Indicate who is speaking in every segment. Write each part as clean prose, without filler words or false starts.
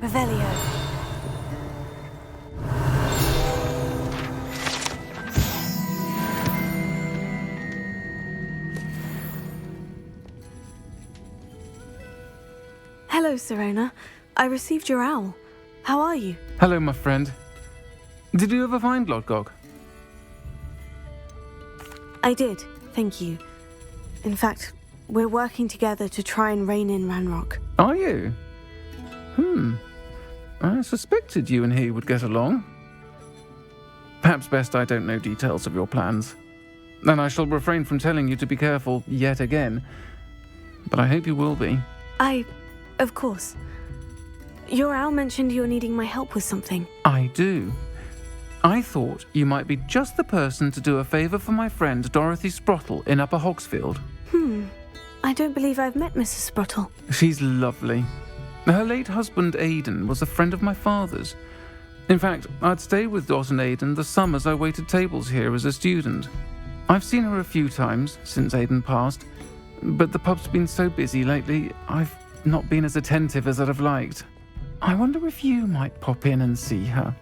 Speaker 1: Revelio. Hello, Sirona. I received your owl. How are you?
Speaker 2: Hello, my friend. Did you ever find Lodgok?
Speaker 1: I did, thank you. In fact, we're working together to try and rein in Ranrock.
Speaker 2: Are you? I suspected you and he would get along. Perhaps best I don't know details of your plans. And I shall refrain from telling you to be careful yet again. But I hope you will be.
Speaker 1: Of course. Your owl mentioned you're needing my help with something.
Speaker 2: I do. I thought you might be just the person to do a favour for my friend Dorothy Sprottle in Upper Hogsfield.
Speaker 1: I don't believe I've met Mrs. Sprottle.
Speaker 2: She's lovely. Her late husband Aidan was a friend of my father's. In fact, I'd stay with Dot and Aidan the summers I waited tables here as a student. I've seen her a few times since Aidan passed, but the pub's been so busy lately, I've not been as attentive as I'd have liked. I wonder if you might pop in and see her.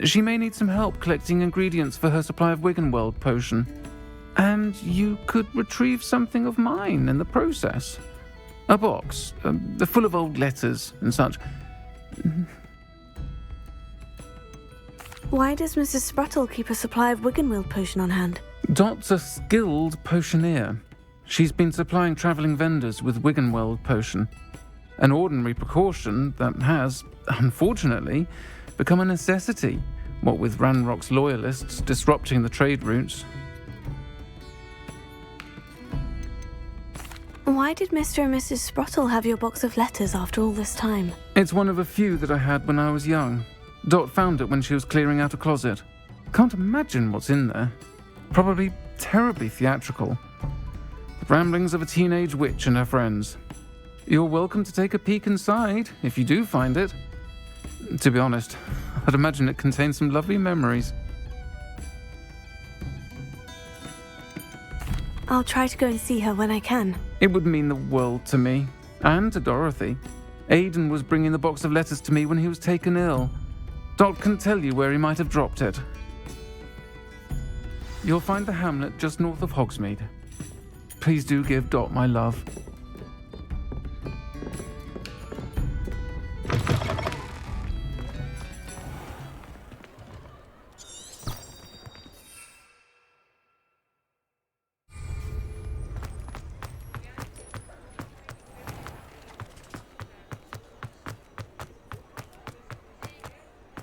Speaker 2: She may need some help collecting ingredients for her supply of Wiggenweld potion. And you could retrieve something of mine in the process. A box, full of old letters and such.
Speaker 1: Why does Mrs. Sprottle keep a supply of Wiggenweld potion on hand?
Speaker 2: Dot's a skilled potioneer. She's been supplying travelling vendors with Wiggenweld potion. An ordinary precaution that has, unfortunately, become a necessity, what with Ranrock's loyalists disrupting the trade routes.
Speaker 1: Why did Mr. and Mrs. Sprottle have your box of letters after all this time?
Speaker 2: It's one of a few that I had when I was young. Dot found it when she was clearing out a closet. Can't imagine what's in there. Probably terribly theatrical. The ramblings of a teenage witch and her friends. You're welcome to take a peek inside, if you do find it. To be honest, I'd imagine it contains some lovely memories.
Speaker 1: I'll try to go and see her when I can.
Speaker 2: It would mean the world to me, and to Dorothy. Aidan was bringing the box of letters to me when he was taken ill. Dot can tell you where he might have dropped it. You'll find the hamlet just north of Hogsmeade. Please do give Dot my love.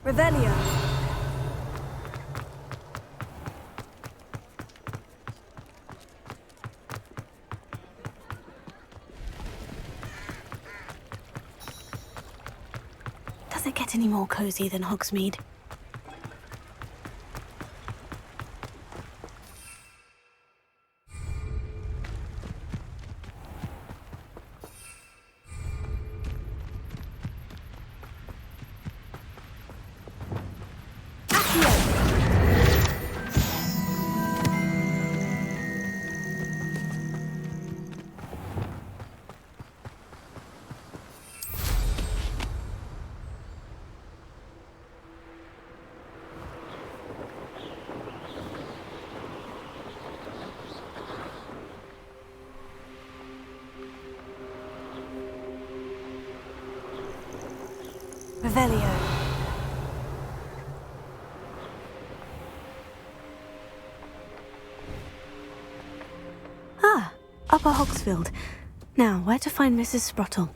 Speaker 1: Revelio. Does it get any more cozy than Hogsmeade? Revelio. Upper Hogsfield. Now, where to find Mrs. Sprottle?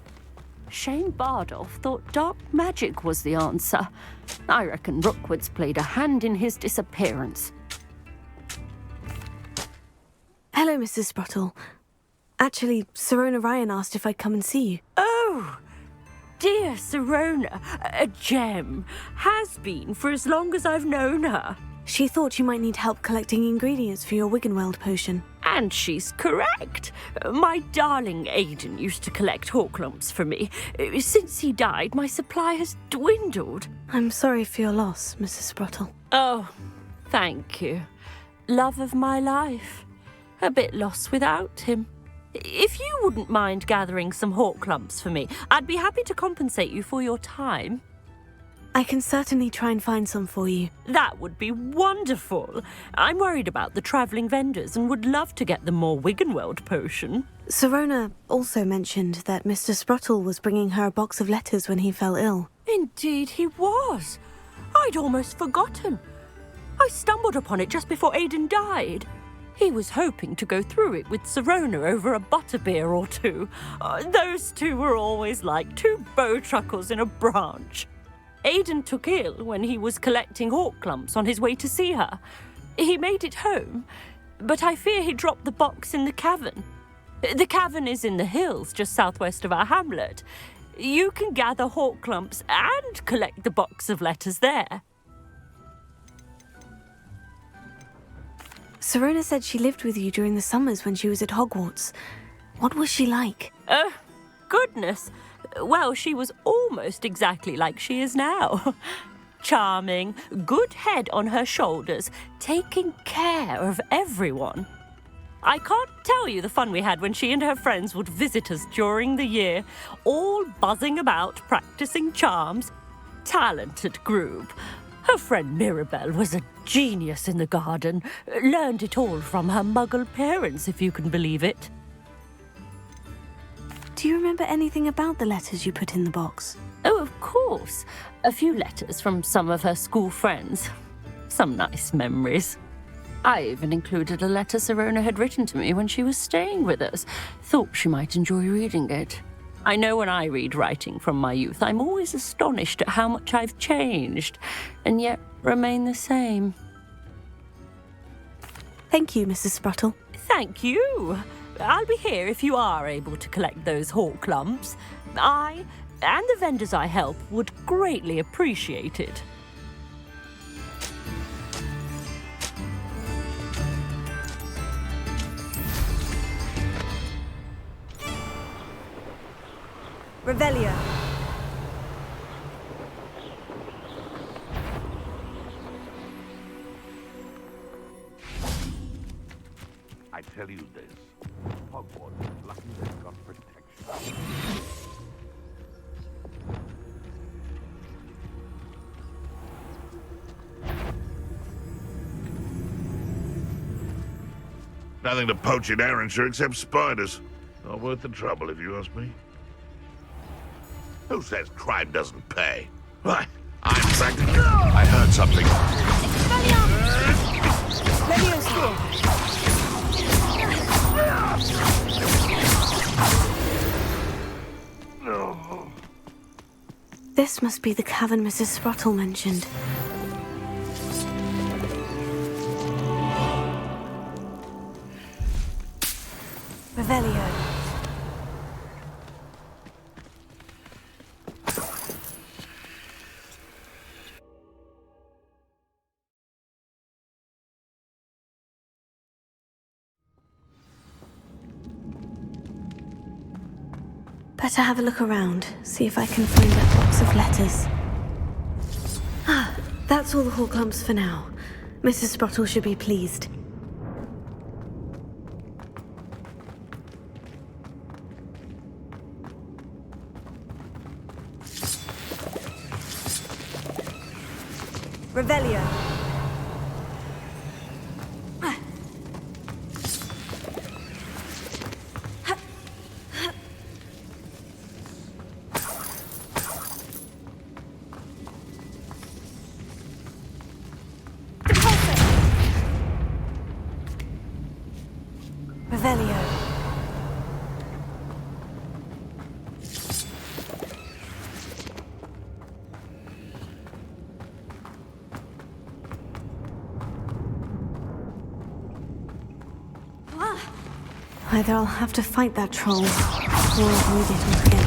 Speaker 3: Shane Bardolph thought dark magic was the answer. I reckon Rookwood's played a hand in his disappearance.
Speaker 1: Hello, Mrs. Sprottle. Actually, Sirona Ryan asked if I'd come and see you.
Speaker 3: Oh, dear Sirona, a gem. Has been for as long as I've known her.
Speaker 1: She thought you might need help collecting ingredients for your Wiggenweld potion.
Speaker 3: And she's correct. My darling Aidan used to collect horklumps for me. Since he died, my supply has dwindled.
Speaker 1: I'm sorry for your loss, Mrs. Sprottle.
Speaker 3: Oh, thank you. Love of my life. A bit lost without him. If you wouldn't mind gathering some hawk lumps for me, I'd be happy to compensate you for your time.
Speaker 1: I can certainly try and find some for you.
Speaker 3: That would be wonderful. I'm worried about the travelling vendors and would love to get them more Wiggenweld potion.
Speaker 1: Sirona also mentioned that Mr. Sprottle was bringing her a box of letters when he fell ill.
Speaker 3: Indeed he was. I'd almost forgotten. I stumbled upon it just before Aidan died. He was hoping to go through it with Sirona over a butterbeer or two. Those two were always like two bowtruckles in a branch. Aidan took ill when he was collecting hawk lumps on his way to see her. He made it home, but I fear he dropped the box in the cavern. The cavern is in the hills just southwest of our hamlet. You can gather hawk lumps and collect the box of letters there.
Speaker 1: Sirona said she lived with you during the summers when she was at Hogwarts. What was she like?
Speaker 3: Goodness. Well, she was almost exactly like she is now. Charming, good head on her shoulders, taking care of everyone. I can't tell you the fun we had when she and her friends would visit us during the year, all buzzing about, practicing charms. Talented group. Her friend Mirabelle was a genius in the garden. Learned it all from her muggle parents, if you can believe it.
Speaker 1: Do you remember anything about the letters you put in the box?
Speaker 3: Oh, of course. A few letters from some of her school friends. Some nice memories. I even included a letter Sirona had written to me when she was staying with us. Thought she might enjoy reading it. I know when I read writing from my youth, I'm always astonished at how much I've changed, and yet remain the same.
Speaker 1: Thank you, Mrs. Sprottle.
Speaker 3: Thank you. I'll be here if you are able to collect those hawk lumps. I, and the vendors I help, would greatly appreciate it.
Speaker 1: Revelio.
Speaker 4: I tell you this, Hogwarts is lucky they've got protection. Nothing to poach in Arrynshire except spiders. Not worth the trouble, if you ask me. Who says crime doesn't pay? Why, I'm practically... I heard something. No.
Speaker 1: This must be the cavern Mrs. Sprottle mentioned. Revelio. Better have a look around, see if I can find that box of letters. Ah, that's all the hawk lumps for now. Mrs. Sprottle should be pleased. Revelio. Revelio. Either I'll have to fight that troll, or avoid it altogether.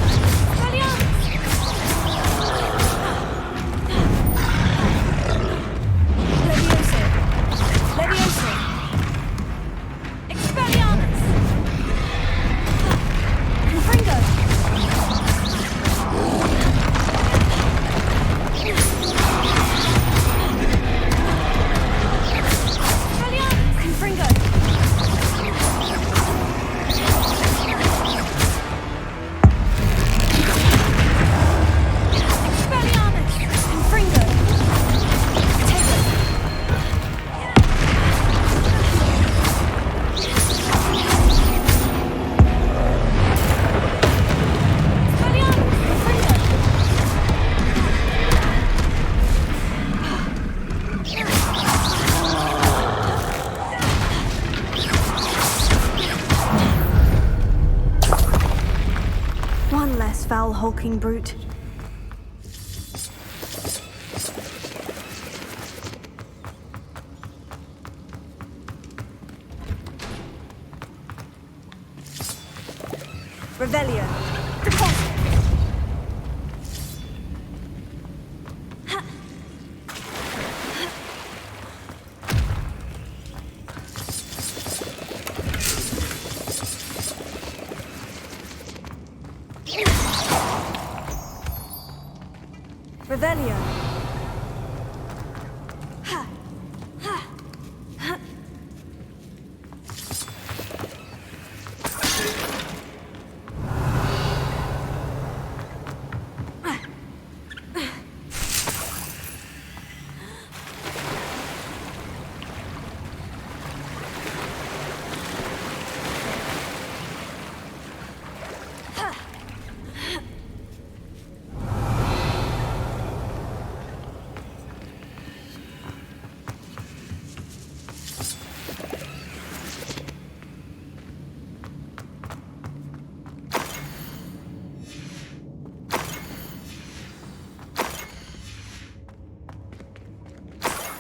Speaker 1: less foul, hulking brute. Revelio. Revelio.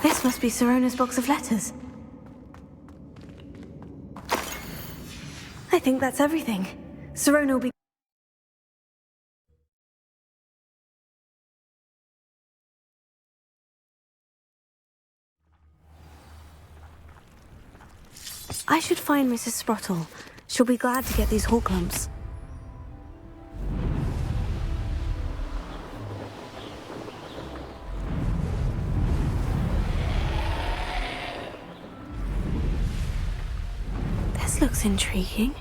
Speaker 1: This must be Sirona's box of letters. I think that's everything. Sirona will be... I should find Mrs. Sprottle. She'll be glad to get these Horklumps. This looks intriguing.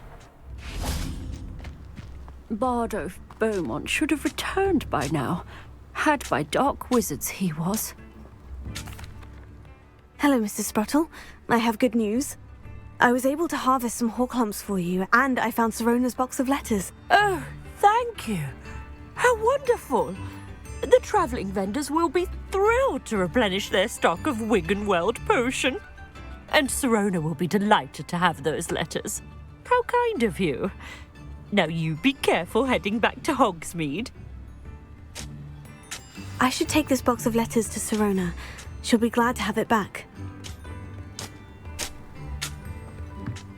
Speaker 3: Bardo Beaumont should have returned by now. Had by dark wizards he was.
Speaker 1: Hello, Mrs. Sprottle. I have good news. I was able to harvest some Horklumps for you, and I found Sirona's box of letters.
Speaker 3: Oh, thank you. How wonderful. The travelling vendors will be thrilled to replenish their stock of Wiggenweld potion. And Sirona will be delighted to have those letters. How kind of you. Now you be careful heading back to Hogsmeade.
Speaker 1: I should take this box of letters to Sirona. She'll be glad to have it back.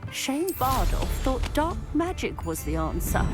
Speaker 3: Shane Bardolph thought dark magic was the answer.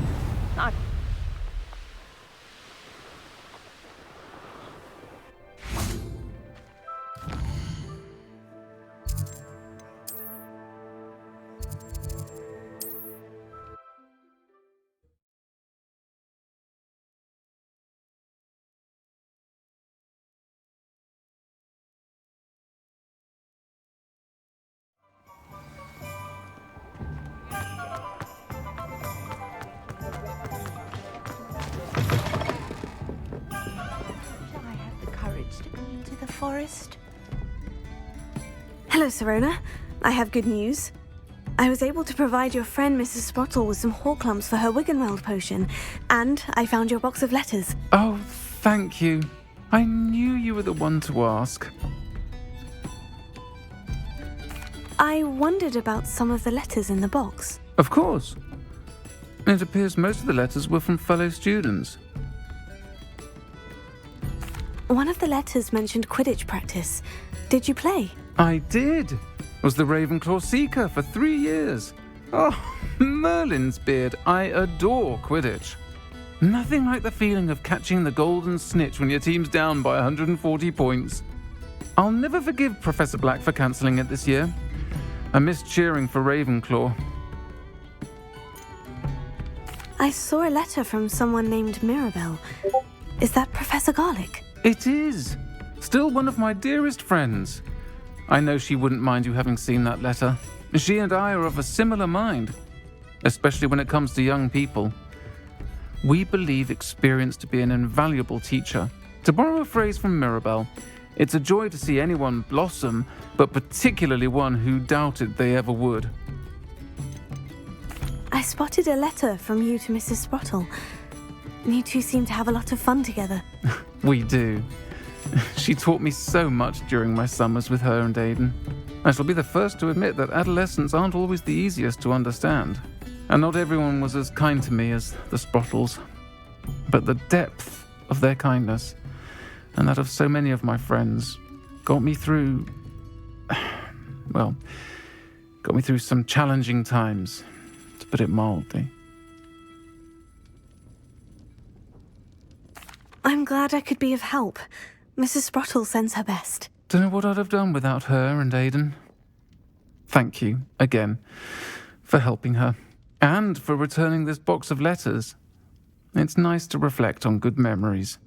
Speaker 5: Forest.
Speaker 1: Hello, Sirona. I have good news. I was able to provide your friend Mrs. Sprottle with some Horklumps for her Wiggenweld potion, and I found your box of letters.
Speaker 2: Oh, thank you. I knew you were the one to ask.
Speaker 1: I wondered about some of the letters in the box.
Speaker 2: Of course. It appears most of the letters were from fellow students.
Speaker 1: One of the letters mentioned Quidditch practice. Did you play?
Speaker 2: I did. Was the Ravenclaw Seeker for 3 years. Oh, Merlin's beard. I adore Quidditch. Nothing like the feeling of catching the golden snitch when your team's down by 140 points. I'll never forgive Professor Black for cancelling it this year. I missed cheering for Ravenclaw.
Speaker 1: I saw a letter from someone named Mirabelle. Is that Professor Garlick?
Speaker 2: It is. Still one of my dearest friends. I know she wouldn't mind you having seen that letter. She and I are of a similar mind, especially when it comes to young people. We believe experience to be an invaluable teacher. To borrow a phrase from Mirabelle, it's a joy to see anyone blossom, but particularly one who doubted they ever would.
Speaker 1: I spotted a letter from you to Mrs. Sprottle. You two seem to have a lot of fun together.
Speaker 2: We do. She taught me so much during my summers with her and Aidan. I shall be the first to admit that adolescents aren't always the easiest to understand. And not everyone was as kind to me as the Sprottles. But the depth of their kindness, and that of so many of my friends, got me through some challenging times, to put it mildly.
Speaker 1: I'm glad I could be of help. Mrs. Sprottle sends her best.
Speaker 2: Don't know what I'd have done without her and Aidan. Thank you, again, for helping her, and for returning this box of letters. It's nice to reflect on good memories.